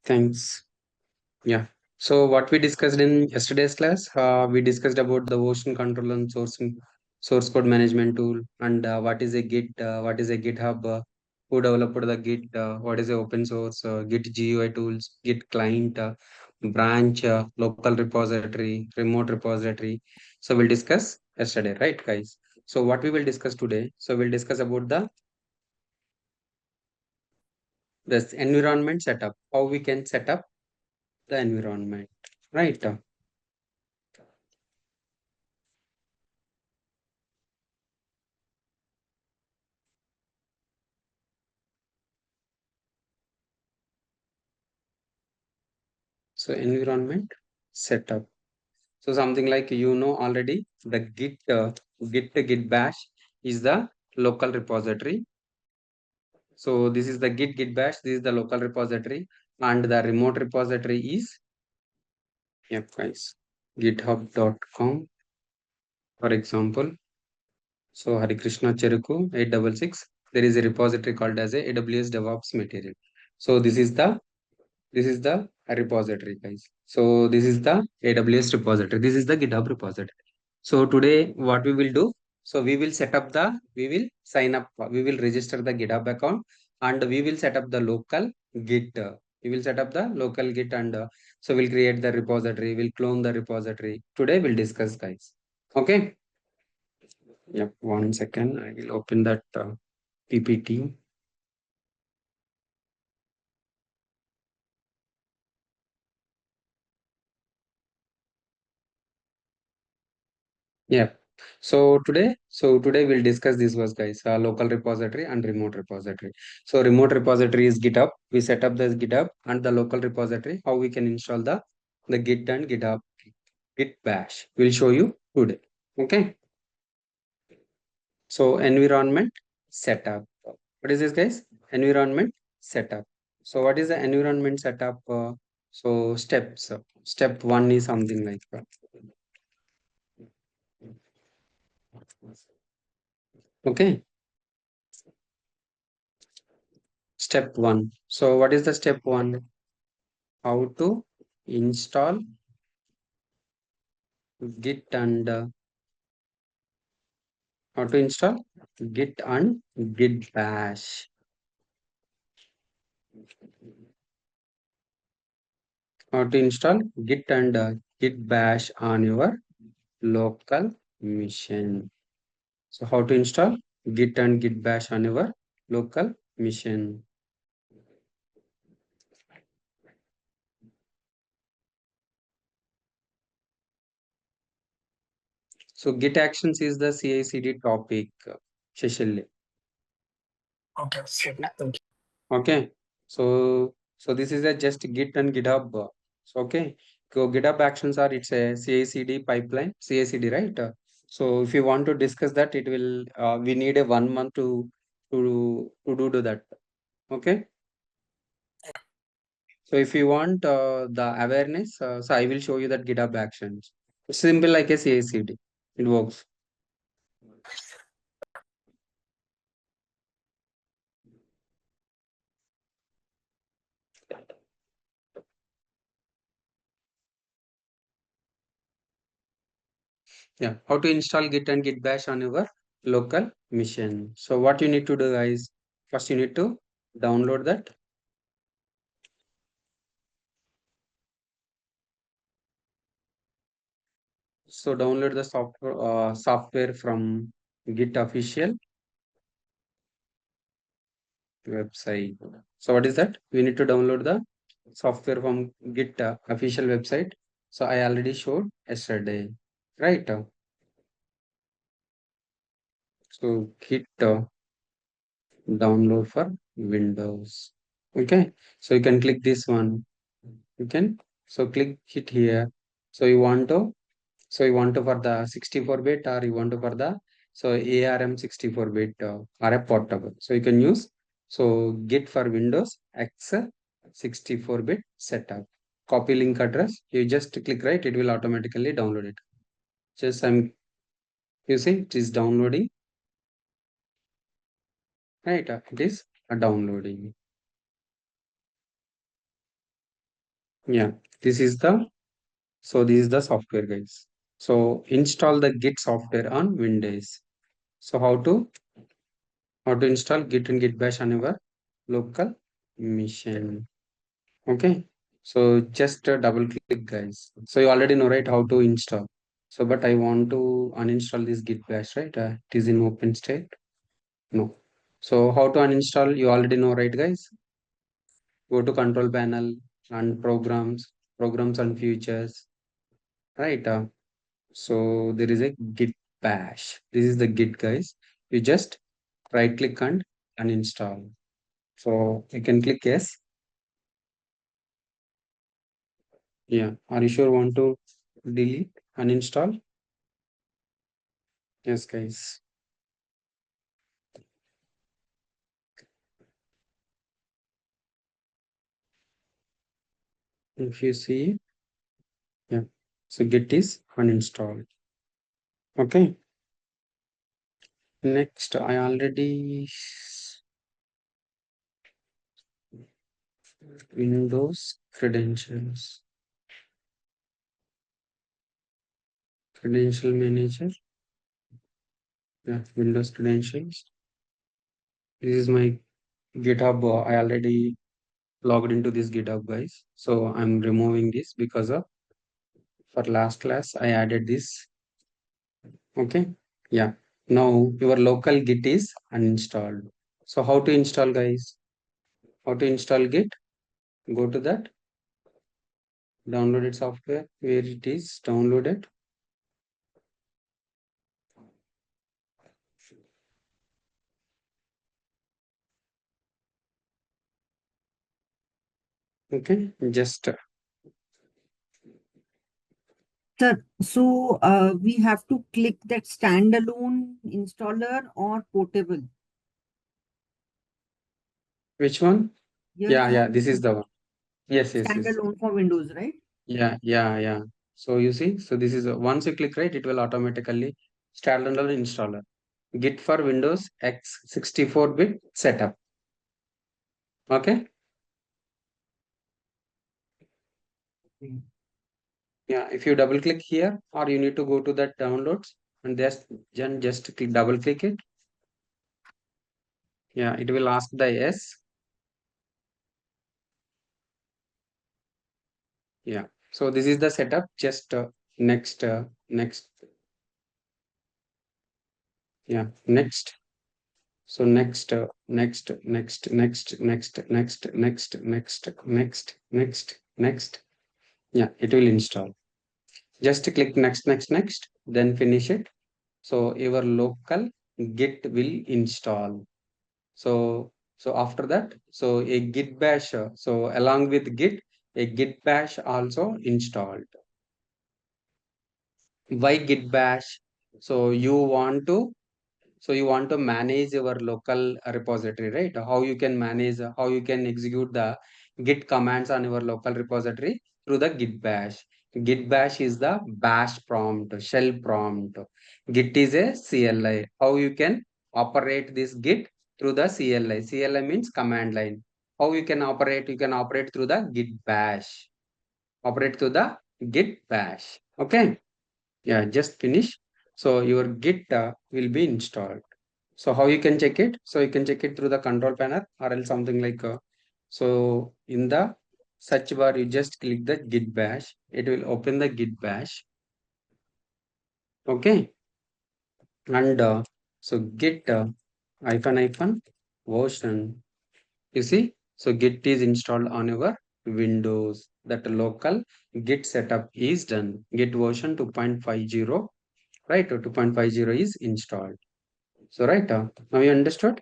Thanks. Yeah. So what we discussed in yesterday's class, we discussed about the version control and source code management tool, and what is a Git, what is a GitHub, who developed the Git, what is a open source, Git GUI tools, Git client, branch, local repository, remote repository. So we'll discuss yesterday, right, guys? So what we will discuss today? So we'll discuss about the this environment setup, how we can set up the environment, right? So environment setup. So something like already the Git bash is the local repository. So this is the Git bash. This is the local repository, and the remote repository is yep guys github.com for example. So Hari Krishna Cheruku 866. There is a repository called as a AWS DevOps material. So this is the repository, guys. So this is the AWS repository. This is the GitHub repository. So today what we will do, so we will sign up, we will register the GitHub account, and we will set up the local Git. We will set up the local Git, and so we'll create the repository, we'll clone the repository. Today we'll discuss, guys. Okay. Yep. 1 second. I will open that PPT. Yeah. So today we'll discuss this was guys, local repository and remote repository. So remote repository is GitHub. We set up this GitHub, and the local repository, how we can install the Git and GitHub Git bash. We'll show you today. Okay. So environment setup. What is this, guys? Environment setup. So what is the environment setup? So steps. Step one is something like okay. Step one. So what is the step one? How to install Git and how to install Git and Git bash. How to install Git and Git bash on your local machine. So how to install Git and Git bash on your local machine. So Git actions is the CI/CD topic, Shashil. Okay, sure. Thank you. Okay. So this is a just Git and GitHub. So okay. So GitHub actions are it's a CI/CD pipeline, CI/CD, right? So if you want to discuss that, it will we need a 1 month to do that. Okay. So if you want the awareness, so I will show you that GitHub actions. It's simple like a CI/CD. It works. Yeah. How to install Git and Git bash on your local machine. So what you need to do, guys? First, you need to download that. So download the software from Git official website. So what is that? We need to download the software from Git official website. So I already showed yesterday, right? So Git download for Windows. Okay. So you can click this one. You can hit here. So you want to for the 64-bit, or you want to for the ARM 64-bit or a portable. So you can use Git for Windows X 64-bit setup. Copy link address. You just click right. It will automatically download it. Just you see it is downloading. Right. It is downloading. Yeah, this is the this is the software, guys. So install the Git software on Windows. So how to install Git and Git Bash on your local machine? Okay. So just double click, guys. So you already know, right, how to install. So but I want to uninstall this Git Bash, right? It is in open state. No. So how to uninstall? You already know, right, guys? Go to control panel and programs and features, right? So there is a Git bash. This is the Git, guys. You just right click and uninstall. So you can click yes. Yeah. Are you sure want to delete, uninstall? Yes, guys. If you see, yeah. So Git is uninstalled. Okay. Next, I already Windows credential manager. Yeah, Windows credentials. This is my GitHub. I already logged into this GitHub, guys. So I'm removing this because of for last class I added this. Okay. Yeah. Now your local Git is uninstalled. So how to install, guys? How to install Git? Go to that downloaded software where it is downloaded. Okay. Just Sir, so we have to click that standalone installer or portable. which one? Here Yeah, we yeah. have This is the one. Yes, yes, yes. standalone for Windows, right? Yeah, yeah, yeah. So you see, so this is once you click right, it will automatically standalone installer. Git for Windows X 64-bit setup. Okay. Okay. Yeah. If you double click here, or you need to go to that downloads and just click, double click it. Yeah, it will ask the yes. Yeah. So this is the setup. Just next. Yeah, next. So next. Yeah, it will install. Just click next, then finish it. So your local Git will install. So after that, so a Git bash. So along with Git, a Git bash also installed. Why Git bash? So you want to manage your local repository, right? How you can manage, how you can execute the Git commands on your local repository through the Git bash. Git bash is the bash prompt, shell prompt. Git is a CLI. How you can operate this Git through the CLI? CLI means command line. How you can operate? You can operate through the Git bash. Operate through the Git bash. Okay. Yeah, just finish. So your Git will be installed. So how you can check it? So you can check it through the control panel or else something like so in the search bar you just click the Git bash. It will open the Git bash. Okay, and so Git hyphen version. You see, so Git is installed on your Windows. That local Git setup is done. Git version 2.50, right? 2.50 is installed. So right now you understood.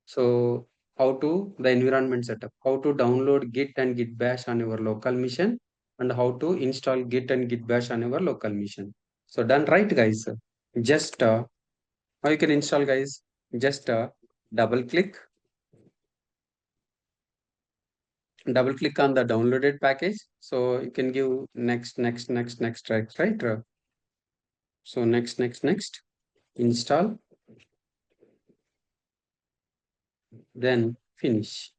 So how to the environment setup, how to download Git and Git Bash on your local machine, and how to install Git and Git Bash on your local machine. So done, right, guys? Just how you can install, guys? Just double click, double click on the downloaded package. So you can give next, right? So next, install, then finish.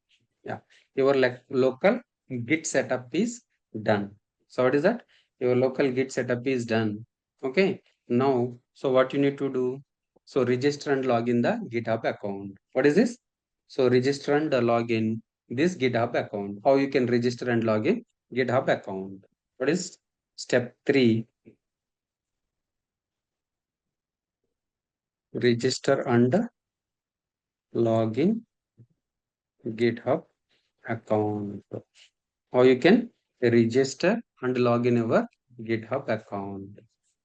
Yeah, your local Git setup is done. So what is that? Your local Git setup is done. Okay. Now, so what you need to do? So register and log in the GitHub account. What is this? So register and log in this GitHub account. How you can register and log in GitHub account? What is step 3? Register and log in GitHub account. How you can register and log in your GitHub account.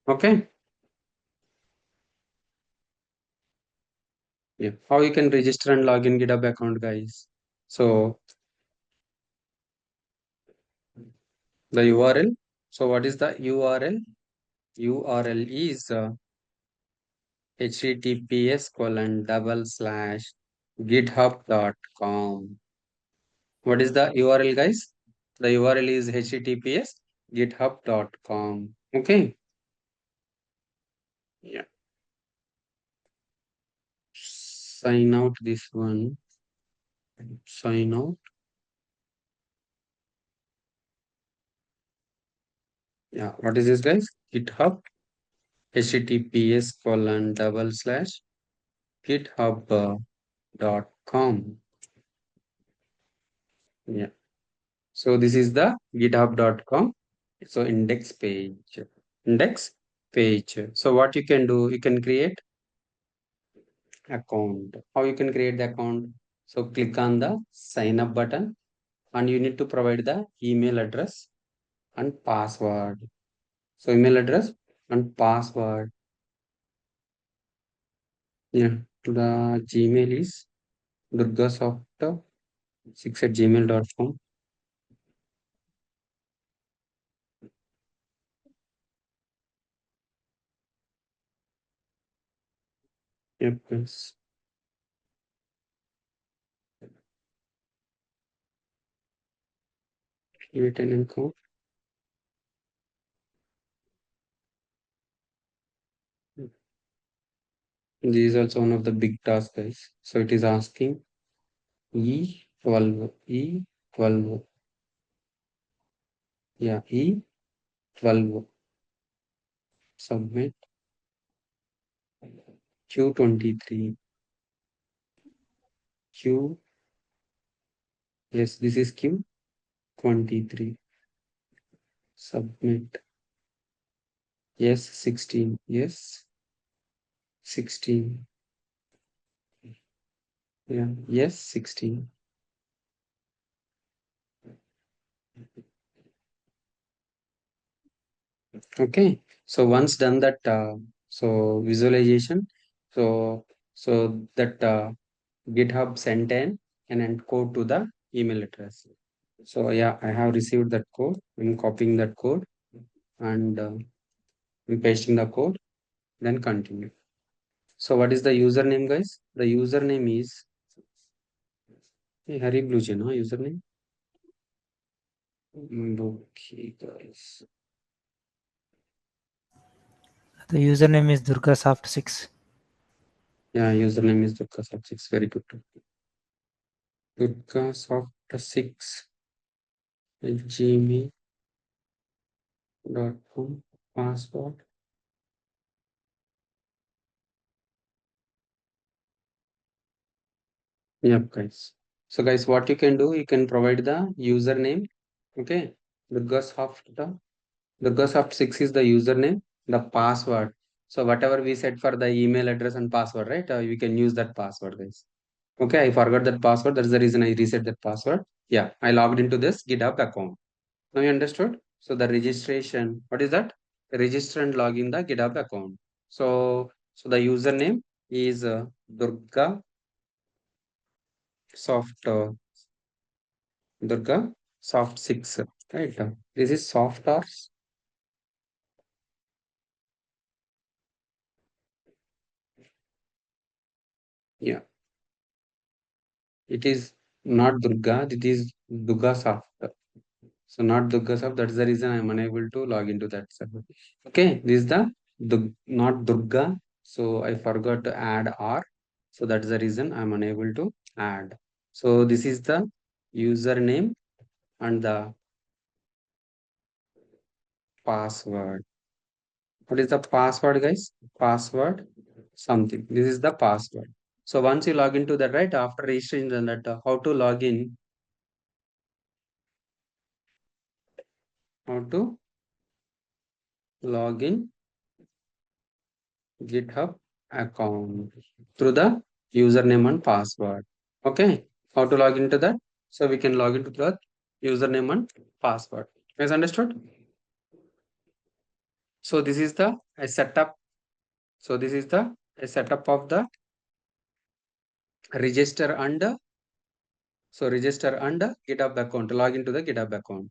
Okay. Yeah. How you can register and log in GitHub account, guys? So the URL. So what is the URL? URL is https://github.com. What is the URL, guys? The URL is https://github.com. Okay. Yeah. Sign out this one. Sign out. Yeah. What is this, guys? GitHub. https://github.com. Yeah. So this is the github.com. So index page. Index page. So what you can do, you can create account. How you can create the account? So click on the sign up button and you need to provide the email address and password. So email address and password. Yeah. The Gmail is durgasoft6@gmail.com. Yep. Yes. Create an account. This is also one of the big tasks, guys. So it is asking E12, E12, yeah, E12, submit Q23, Q, yes, this is Q23, submit, yes, 16, yes, 16, yeah, yes, 16. Okay, so once done that, so visualization, so that GitHub sent an end code to the email address. So yeah, I have received that code. I'm copying that code and I'm pasting the code. Then continue. So what is the username, guys? The username is Harry Blue no username. Okay, guys. The username is durgasoft6. Yeah, username is durgasoft6. Very good. durgasoft6 at gmail.com. Password. Yep, guys. So guys, what you can do, you can provide the username. Okay, Durgasoft6 is the username, the password. So whatever we set for the email address and password, right? We can use that password, guys. Okay, I forgot that password. That's the reason I reset that password. Yeah, I logged into this GitHub account. Now you understood? So the registration, what is that? Register and log in the GitHub account. So the username is Durga Soft Durga Soft 6, right? This is soft or yeah. It is not Durga, it is Durga Soft. So not Durga Soft, that's the reason I'm unable to log into that server. Okay, this is the not Durga. So I forgot to add R. So that's the reason I'm unable to add. So this is the username and the password. What is the password, guys? Password something. This is the password. So once you log into that, right, after registering that, how to log in? How to log in GitHub account through the username and password. Okay, how to log into that? So we can log into the username and password. Guys, understood? So this is the a setup. So this is the a setup of the register and register and GitHub account. Log into the GitHub account.